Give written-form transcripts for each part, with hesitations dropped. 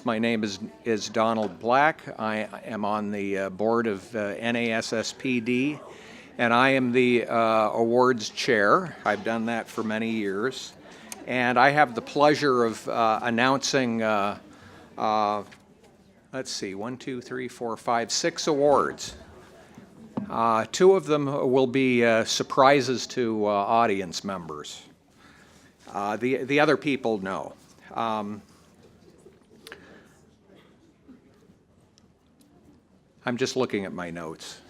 My name is Donald Black. I am on the board of NASSPD, and I am the awards chair. I've done that for many years. And I have the pleasure of announcing, let's see, 1, 2, 3, 4, 5, 6 awards. 2 of them will be surprises to audience members. The other people know. I'm just looking at my notes.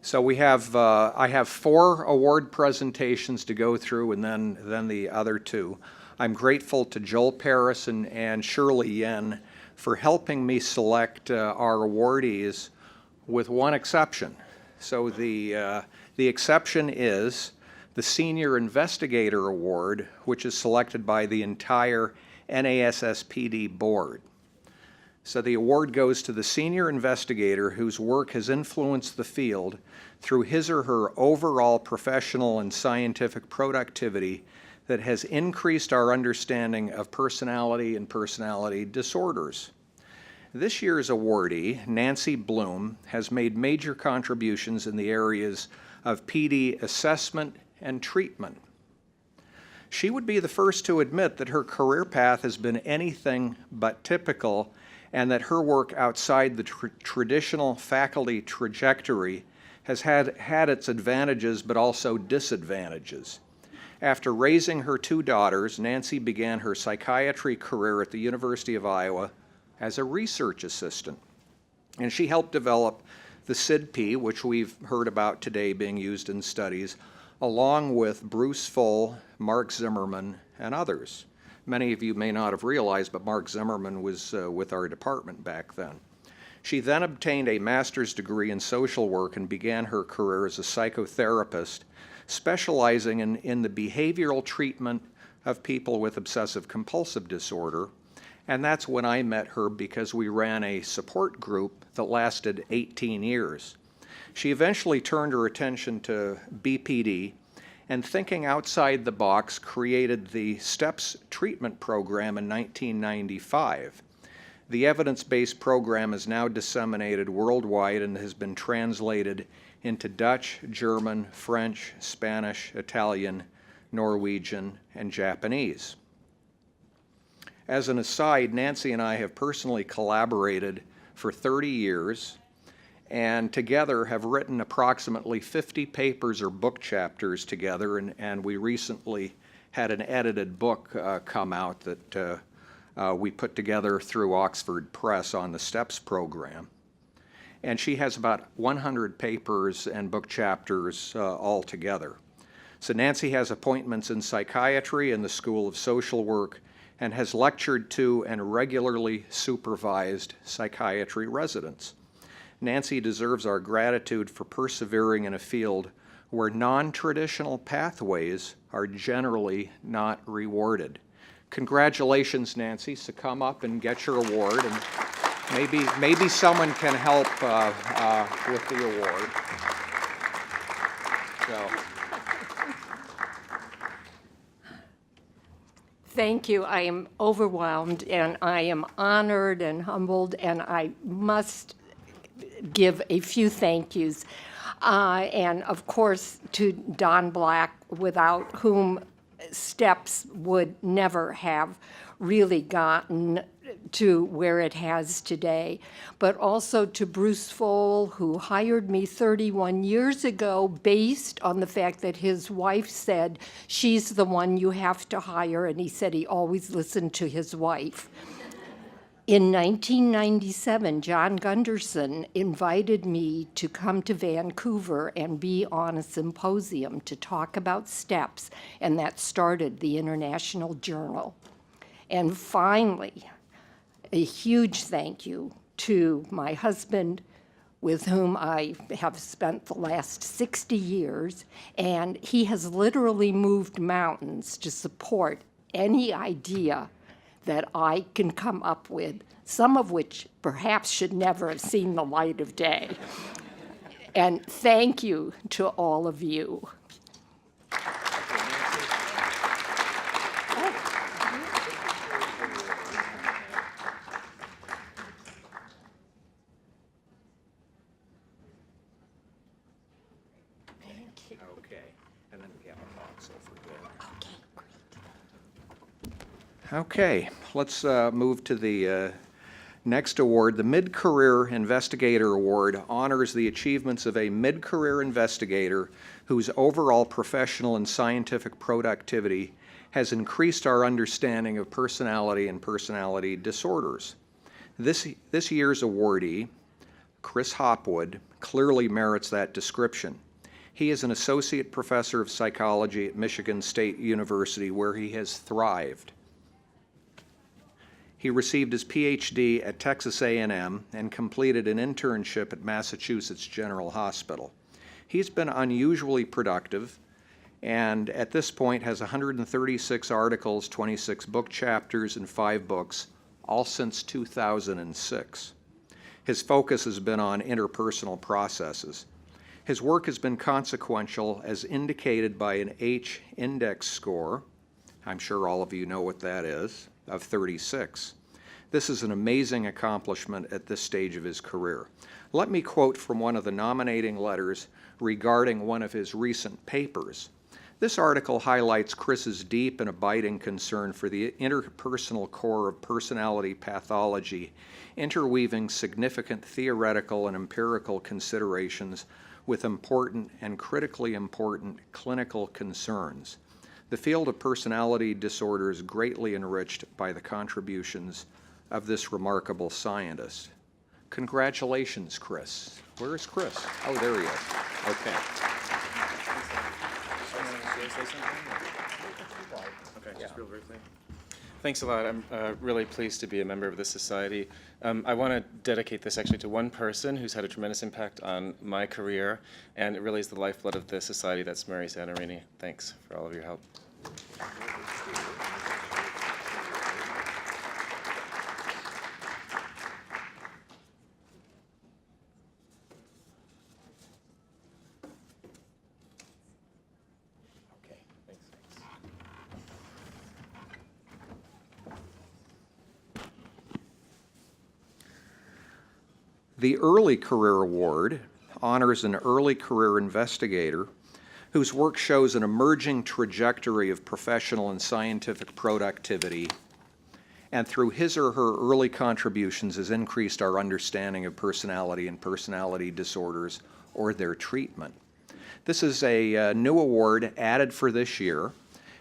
So we have, I have 4 award presentations to go through, and then the other 2. I'm grateful to Joel Paris and Shirley Yen for helping me select our awardees, with one exception. So the exception is the Senior Investigator Award, which is selected by the entire NASSPD board. So the award goes to the senior investigator whose work has influenced the field through his or her overall professional and scientific productivity that has increased our understanding of personality and personality disorders. This year's awardee, Nancy Bloom, has made major contributions in the areas of PD assessment and treatment. She would be the first to admit that her career path has been anything but typical, and that her work outside the traditional faculty trajectory has had its advantages but also disadvantages. After raising her 2 daughters, Nancy began her psychiatry career at the University of Iowa as a research assistant. And she helped develop the SIDP, which we've heard about today being used in studies, along with Bruce Full, Mark Zimmerman, and others. Many of you may not have realized, but Mark Zimmerman was with our department back then. She then obtained a master's degree in social work and began her career as a psychotherapist, specializing in the behavioral treatment of people with obsessive-compulsive disorder. And that's when I met her, because we ran a support group that lasted 18 years. She eventually turned her attention to BPD, and thinking outside the box, created the STEPS treatment program in 1995. The evidence-based program is now disseminated worldwide and has been translated into Dutch, German, French, Spanish, Italian, Norwegian, and Japanese. As an aside, Nancy and I have personally collaborated for 30 years, and together have written approximately 50 papers or book chapters together, and we recently had an edited book come out that we put together through Oxford Press on the STEPS program. And she has about 100 papers and book chapters altogether. So Nancy has appointments in psychiatry and the School of Social Work, and has lectured to and regularly supervised psychiatry residents. Nancy deserves our gratitude for persevering in a field where non-traditional pathways are generally not rewarded. Congratulations, Nancy. So come up and get your award, and maybe someone can help with the award. So. Thank you. I am overwhelmed, and I am honored and humbled, and I must give a few thank yous. And of course, to Don Black, without whom STEPS would never have really gotten to where it has today. But also to Bruce Full, who hired me 31 years ago based on the fact that his wife said, she's the one you have to hire, and he said he always listened to his wife. In 1997, John Gunderson invited me to come to Vancouver and be on a symposium to talk about STEPS, and that started the International Journal. And finally, a huge thank you to my husband, with whom I have spent the last 60 years, and he has literally moved mountains to support any idea that I can come up with, some of which perhaps should never have seen the light of day. And thank you to all of you. Okay, let's move to the next award. The Mid-Career Investigator Award honors the achievements of a mid-career investigator whose overall professional and scientific productivity has increased our understanding of personality and personality disorders. This year's awardee, Chris Hopwood, clearly merits that description. He is an associate professor of psychology at Michigan State University, where he has thrived. He received his PhD at Texas A&M and completed an internship at Massachusetts General Hospital. He's been unusually productive and at this point has 136 articles, 26 book chapters, and 5 books, all since 2006. His focus has been on interpersonal processes. His work has been consequential as indicated by an H index score, I'm sure all of you know what that is, of 36. This is an amazing accomplishment at this stage of his career. Let me quote from one of the nominating letters regarding one of his recent papers. This article highlights Chris's deep and abiding concern for the interpersonal core of personality pathology, interweaving significant theoretical and empirical considerations with important and critically important clinical concerns. The field of personality disorder is greatly enriched by the contributions of this remarkable scientist. Congratulations, Chris. Where is Chris? Oh, there he is. Okay. Okay, just real briefly. Thanks a lot. I'm really pleased to be a member of this society. I want to dedicate this actually to one person who's had a tremendous impact on my career, and it really is the lifeblood of the society. That's Mary Santorini. Thanks for all of your help. Okay, thanks. The Early Career Award honors an early career investigator whose work shows an emerging trajectory of professional and scientific productivity, and through his or her early contributions has increased our understanding of personality and personality disorders or their treatment. This is a new award added for this year,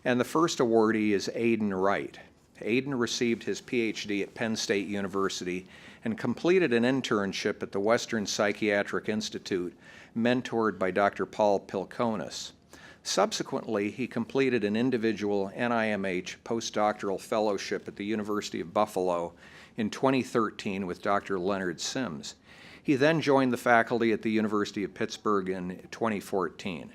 and the first awardee is Aidan Wright. Aidan received his PhD at Penn State University and completed an internship at the Western Psychiatric Institute, mentored by Dr. Paul Pilkonis. Subsequently, he completed an individual NIMH postdoctoral fellowship at the University of Buffalo in 2013 with Dr. Leonard Sims. He then joined the faculty at the University of Pittsburgh in 2014.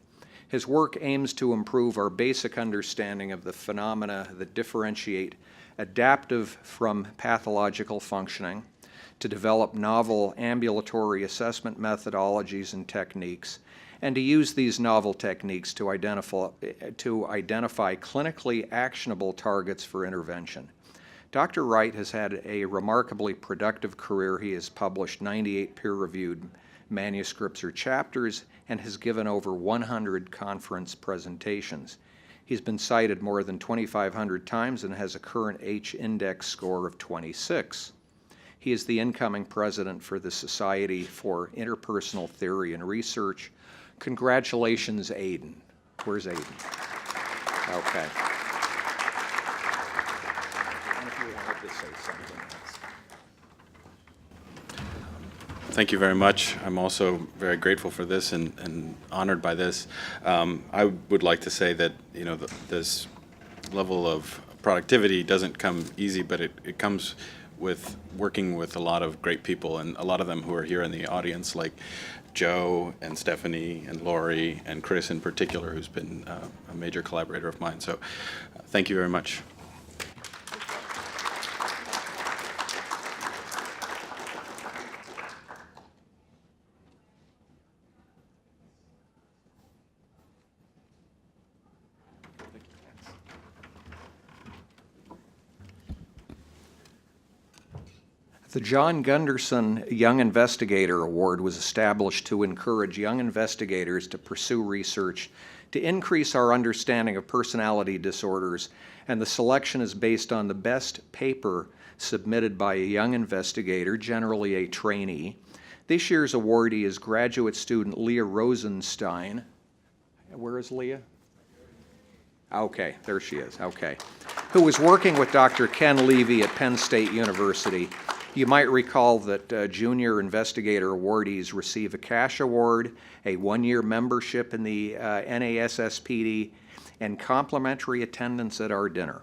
His work aims to improve our basic understanding of the phenomena that differentiate adaptive from pathological functioning, to develop novel ambulatory assessment methodologies and techniques, and to use these novel techniques to identify clinically actionable targets for intervention. Dr. Wright has had a remarkably productive career. He has published 98 peer-reviewed manuscripts or chapters and has given over 100 conference presentations. He's been cited more than 2,500 times and has a current H-index score of 26. He is the incoming president for the Society for Interpersonal Theory and Research. Congratulations, Aidan. Where's Aidan? Okay. Thank you very much. I'm also very grateful for this and honored by this. I would like to say that this level of productivity doesn't come easy, but it comes with working with a lot of great people, and a lot of them who are here in the audience, like Joe and Stephanie and Lori and Chris in particular, who's been a major collaborator of mine. So thank you very much. The John Gunderson Young Investigator Award was established to encourage young investigators to pursue research to increase our understanding of personality disorders, and the selection is based on the best paper submitted by a young investigator, generally a trainee. This year's awardee is graduate student Leah Rosenstein. Where is Leah? Okay, there she is, okay. Who was working with Dr. Ken Levy at Penn State University. You might recall that junior investigator awardees receive a cash award, a one-year membership in the NASSPD, and complimentary attendance at our dinner.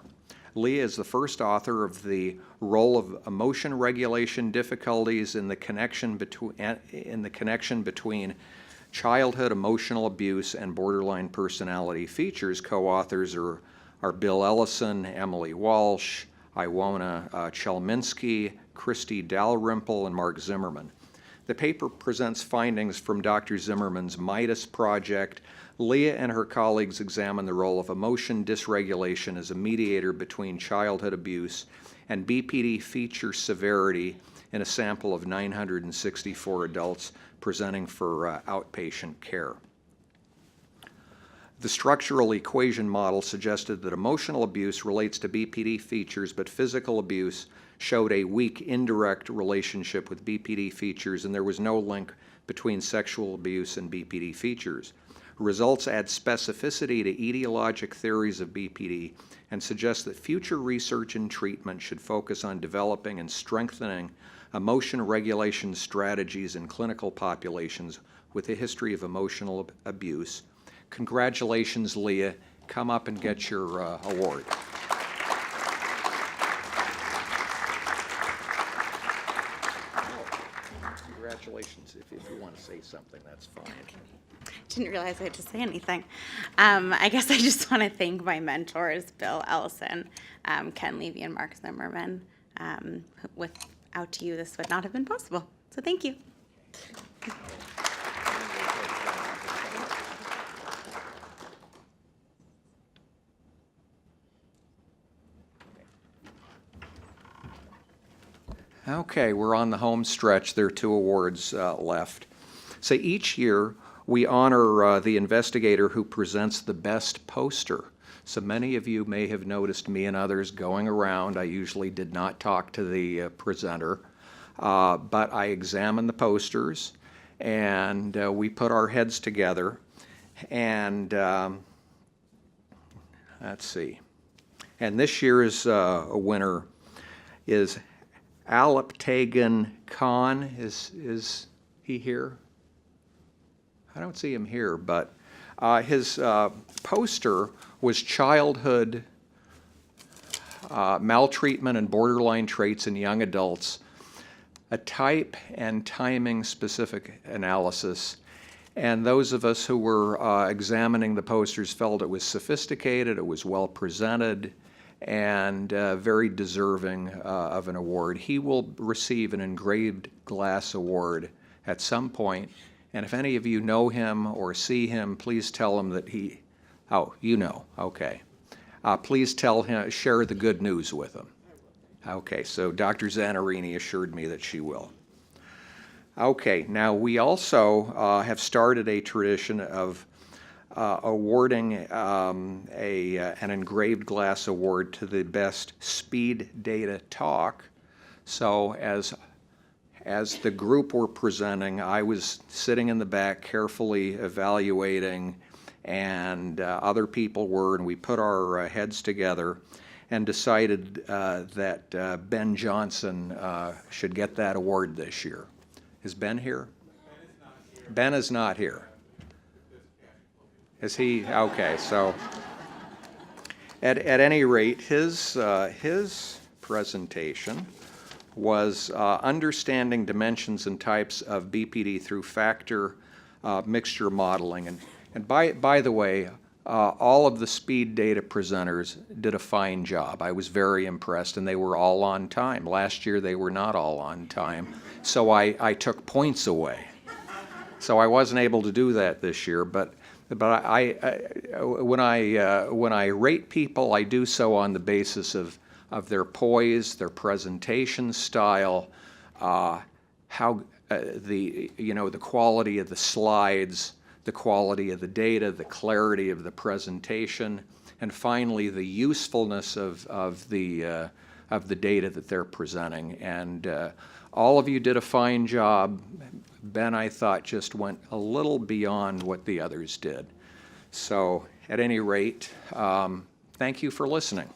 Leah is the first author of the role of emotion regulation difficulties in the connection between childhood emotional abuse and borderline personality. Features co-authors are Bill Ellison, Emily Walsh, Iwona Chelminsky, Christy Dalrymple, and Mark Zimmerman. The paper presents findings from Dr. Zimmerman's MIDAS project. Leah and her colleagues examine the role of emotion dysregulation as a mediator between childhood abuse and BPD feature severity in a sample of 964 adults presenting for outpatient care. The structural equation model suggested that emotional abuse relates to BPD features, but physical abuse showed a weak indirect relationship with BPD features, and there was no link between sexual abuse and BPD features. Results add specificity to etiologic theories of BPD and suggest that future research and treatment should focus on developing and strengthening emotion regulation strategies in clinical populations with a history of emotional abuse. Congratulations, Leah. Come up and get your award. Congratulations. If you want to say something, that's fine. Didn't realize I had to say anything. I guess I just want to thank my mentors, Bill Ellison, Ken Levy, and Mark Zimmerman. Without you, this would not have been possible. So thank you. Okay, we're on the home stretch. There are 2 awards left. So each year, we honor the investigator who presents the best poster. So many of you may have noticed me and others going around. I usually did not talk to the presenter, but I examined the posters, and we put our heads together, and let's see. And this year's winner is Alaptagan Khan. Is he here? I don't see him here, but his poster was childhood maltreatment and borderline traits in young adults, a type and timing specific analysis. And those of us who were examining the posters felt it was sophisticated, it was well presented, and very deserving of an award. He will receive an engraved glass award at some point. And if any of you know him or see him, please tell him that he, oh, you know, okay. Please tell him, share the good news with him. Okay, so Dr. Zanarini assured me that she will. Okay, now we also have started a tradition of awarding an engraved glass award to the best speed data talk. So as the group were presenting, I was sitting in the back carefully evaluating, and other people were, and we put our heads together and decided that Ben Johnson should get that award this year. Is Ben here? Ben is not here. Is he? Okay, so at any rate, his presentation was understanding dimensions and types of BPD through factor mixture modeling. And by the way, all of the speed data presenters did a fine job. I was very impressed, and they were all on time. Last year, they were not all on time, so I took points away. So I wasn't able to do that this year, but when I rate people, I do so on the basis of their poise, their presentation style, how the quality of the slides, the quality of the data, the clarity of the presentation, and finally, the usefulness of the data that they're presenting. And all of you did a fine job. Ben, I thought, just went a little beyond what the others did. So at any rate, thank you for listening.